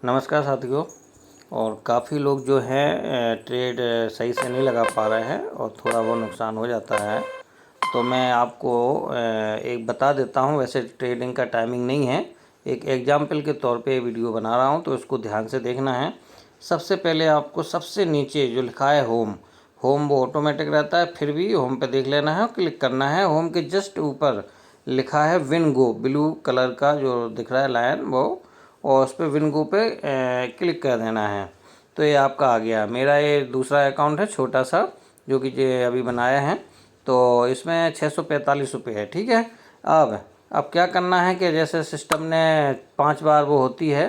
नमस्कार साथियों। और काफ़ी लोग जो हैं ट्रेड सही से नहीं लगा पा रहे हैं और थोड़ा बहुत नुकसान हो जाता है। तो मैं आपको एक बता देता हूं। वैसे ट्रेडिंग का टाइमिंग नहीं है, एक एग्जाम्पल के तौर पे वीडियो बना रहा हूं, तो इसको ध्यान से देखना है। सबसे पहले आपको सबसे नीचे जो लिखा है होम वो ऑटोमेटिक रहता है, फिर भी होम पे देख लेना है और क्लिक करना है। होम के जस्ट ऊपर लिखा है विन गो, ब्लू कलर का जो दिख रहा है लाइन वो, और उस पर विन गो पे क्लिक कर देना है। तो ये आपका आ गया। मेरा ये दूसरा अकाउंट है छोटा सा, जो कि ये अभी बनाया है, तो इसमें 645 रुपये है। ठीक है। अब क्या करना है कि जैसे सिस्टम ने 5 बार वो होती है,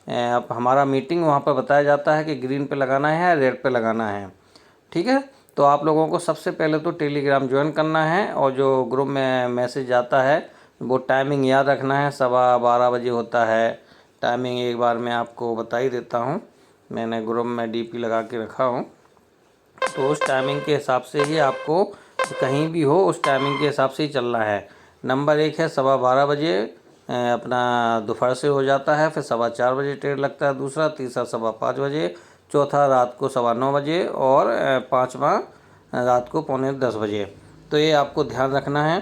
अब हमारा मीटिंग वहाँ पर बताया जाता है कि ग्रीन पे लगाना है या रेड पे लगाना है। ठीक है। तो आप लोगों को सबसे पहले तो टेलीग्राम ज्वाइन करना है, और जो ग्रुप में मैसेज आता है वो टाइमिंग याद रखना है, 12:15 बजे होता है। टाइमिंग एक बार मैं आपको बता ही देता हूँ, मैंने ग्रुप में डीपी लगा के रखा हूँ। तो उस टाइमिंग के हिसाब से ही आपको कहीं भी हो उस टाइमिंग के हिसाब से ही चलना है। नंबर 1 है 12:15 बजे, अपना दोपहर से हो जाता है, फिर 4:15 बजे ट्रेड लगता है दूसरा, तीसरा 5:15 बजे, चौथा रात को 9:15 बजे, और पाँचवा रात को 9:45 बजे। तो ये आपको ध्यान रखना है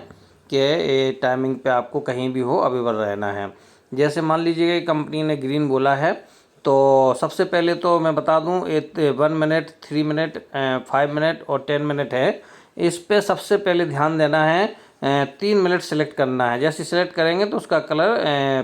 कि ये टाइमिंग पे आपको कहीं भी हो अवेलेबल रहना है। जैसे मान लीजिए कंपनी ने ग्रीन बोला है, तो सबसे पहले तो मैं बता दूं 1 मिनट, 3 मिनट, 5 मिनट और 10 मिनट है। इस पे सबसे पहले ध्यान देना है। 3 मिनट सेलेक्ट करना है। जैसे सेलेक्ट करेंगे तो उसका कलर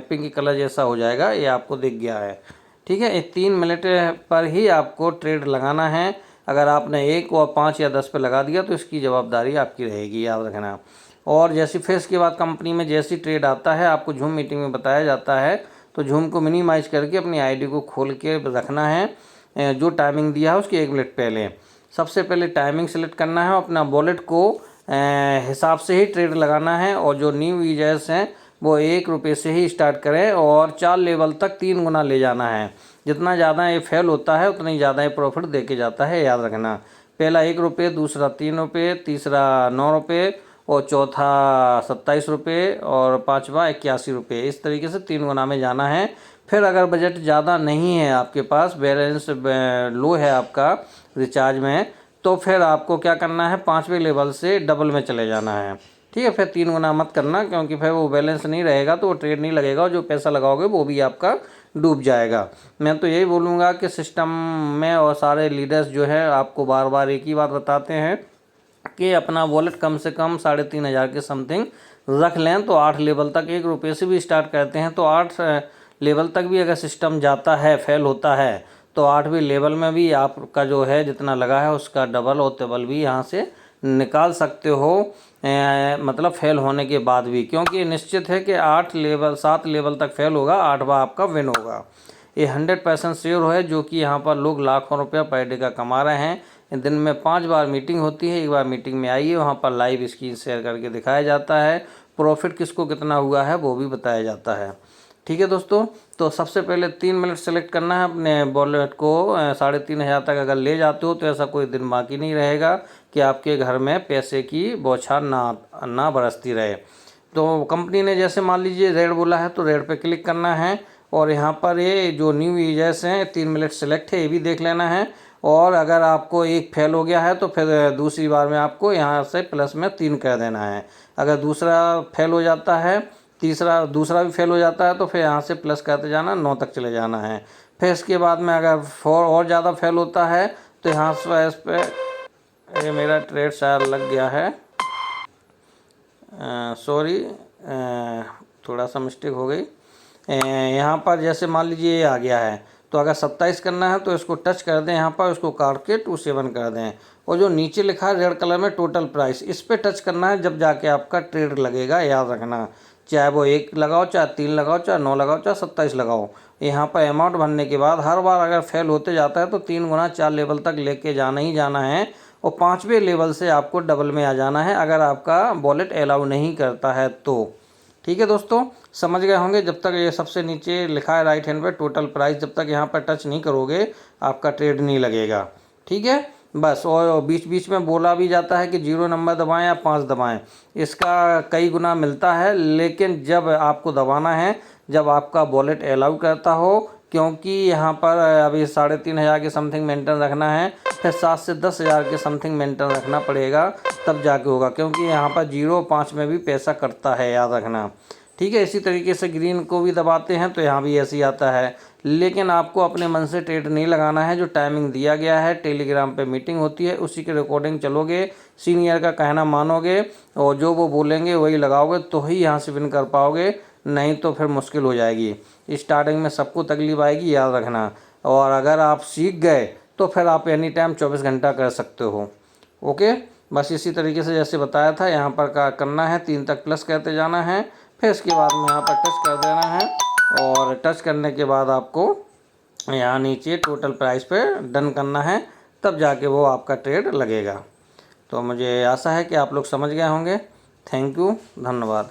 पिंक कलर जैसा हो जाएगा, ये आपको दिख गया है। ठीक है। 3 मिनट पर ही आपको ट्रेड लगाना है। अगर आपने 1 और 5 या 10 पे लगा दिया तो इसकी जवाबदारी आपकी रहेगी, याद रखना। और जैसे फिर इसके बाद कंपनी में जैसी ट्रेड आता है आपको जूम मीटिंग में बताया जाता है, तो जूम को मिनिमाइज करके अपनी आईडी को खोल के रखना है। जो टाइमिंग दिया है उसके 1 मिनट पहले सबसे पहले टाइमिंग सेलेक्ट करना है। अपना वॉलेट को हिसाब से ही ट्रेड लगाना है, और जो न्यू यूजर्स हैं वो 1 रुपये से ही स्टार्ट करें, और 4 लेवल तक 3 गुना ले जाना है। जितना ज़्यादा ये फेल होता है उतना ही ज़्यादा ये प्रॉफिट दे के जाता है, याद रखना। पहला 1 रुपये, दूसरा 3 रुपये, तीसरा 9 रुपये, और चौथा 27 रुपये, और पाँचवा 81 रुपये। इस तरीके से 3 गुना में जाना है। फिर अगर बजट ज़्यादा नहीं है, आपके पास बैलेंस लो है आपका रिचार्ज में, तो फिर आपको क्या करना है, 5वें लेवल से डबल में चले जाना है। ठीक है। फिर 3 गुना मत करना, क्योंकि फिर वो बैलेंस नहीं रहेगा तो वो ट्रेड नहीं लगेगा, और जो पैसा लगाओगे वो भी आपका डूब जाएगा। मैं तो यही बोलूँगा कि सिस्टम में और सारे लीडर्स जो है आपको बार बार एक ही बात बताते हैं कि अपना वॉलेट कम से कम 3,500 के समथिंग रख लें। तो 8 लेवल तक 1 रुपये से भी स्टार्ट करते हैं, तो 8 लेवल तक भी अगर सिस्टम जाता है, फेल होता है, तो 8वें लेवल में भी आपका जो है जितना लगा है उसका डबल और ट्रिपल भी यहाँ से निकाल सकते हो। मतलब फेल होने के बाद भी, क्योंकि निश्चित है कि 7 लेवल तक फेल होगा, 8वां आपका विन होगा। ये 100% श्योर है, जो कि यहाँ पर लोग लाखों रुपया पर डे का कमा रहे हैं। दिन में 5 बार मीटिंग होती है। एक बार मीटिंग में आइए, वहाँ पर लाइव स्क्रीन शेयर करके दिखाया जाता है, प्रॉफिट किसको कितना हुआ है वो भी बताया जाता है। ठीक है दोस्तों। तो सबसे पहले 3 मिनट सेलेक्ट करना है। अपने वॉलेट को 3,500 तक अगर ले जाते हो तो ऐसा कोई दिन बाकी नहीं रहेगा कि आपके घर में पैसे की बौछार ना बरसती रहे। तो कंपनी ने जैसे मान लीजिए रेड बोला है, तो रेड पे क्लिक करना है, और यहाँ पर ये जो न्यू यूजर्स हैं 3 मिनट सेलेक्ट है, ये भी देख लेना है। और अगर आपको एक फेल हो गया है तो फिर दूसरी बार में आपको यहाँ से प्लस में 3 कर देना है। अगर दूसरा फेल हो जाता है, दूसरा भी फेल हो जाता है, तो फिर यहाँ से प्लस करते जाना, 9 तक चले जाना है। फिर इसके बाद में अगर 4 और ज़्यादा फेल होता है तो यहाँ से इस पर ये मेरा ट्रेड शायद लग गया है, सॉरी, थोड़ा सा मिस्टेक हो गई। यहाँ पर जैसे मान लीजिए ये आ गया है, तो अगर 27 करना है तो इसको टच कर दें, यहाँ पर उसको काट के 27 कर दें, और जो नीचे लिखा है रेड कलर में टोटल प्राइस, इस पर टच करना है, जब जाके आपका ट्रेड लगेगा, याद रखना। चाहे वो 1 लगाओ, चाहे 3 लगाओ, चाहे 9 लगाओ, चाहे 27 लगाओ। यहाँ पर अमाउंट भरने के बाद हर बार अगर फेल होते जाता है तो 3 गुना 4 लेवल तक लेके जाना ही जाना है, और 5वें लेवल से आपको डबल में आ जाना है, अगर आपका वॉलेट अलाउ नहीं करता है तो। ठीक है दोस्तों, समझ गए होंगे। जब तक ये सबसे नीचे लिखा है राइट हैंड पे टोटल प्राइस, जब तक यहाँ पर टच नहीं करोगे आपका ट्रेड नहीं लगेगा। ठीक है बस। और बीच बीच में बोला भी जाता है कि 0 नंबर दबाएं या 5 दबाएं, इसका कई गुना मिलता है, लेकिन जब आपको दबाना है जब आपका वॉलेट अलाउ करता हो, क्योंकि यहाँ पर अभी 3,500 के समथिंग मेंटेन रखना है, फिर 7 से 10,000 के समथिंग मेंटेन रखना पड़ेगा, तब जाके होगा। क्योंकि यहाँ पर 0.5 में भी पैसा कटता है, याद रखना, ठीक है। इसी तरीके से ग्रीन को भी दबाते हैं तो यहाँ भी ऐसे ही आता है। लेकिन आपको अपने मन से ट्रेड नहीं लगाना है। जो टाइमिंग दिया गया है, टेलीग्राम पे मीटिंग होती है, उसी के रिकॉर्डिंग चलोगे, सीनियर का कहना मानोगे और जो वो बोलेंगे वही लगाओगे तो ही यहाँ से विन कर पाओगे, नहीं तो फिर मुश्किल हो जाएगी। स्टार्टिंग में सबको तकलीफ आएगी, याद रखना। और अगर आप सीख गए तो फिर आप एनी टाइम 24 घंटा कर सकते हो। ओके, बस इसी तरीके से जैसे बताया था यहाँ पर का करना है, 3 तक प्लस करते जाना है, फिर इसके बाद में यहाँ पर टच कर देना है और टच करने के बाद आपको यहाँ नीचे टोटल प्राइस पे डन करना है, तब जाके वो आपका ट्रेड लगेगा। तो मुझे आशा है कि आप लोग समझ गए होंगे। थैंक यू, धन्यवाद।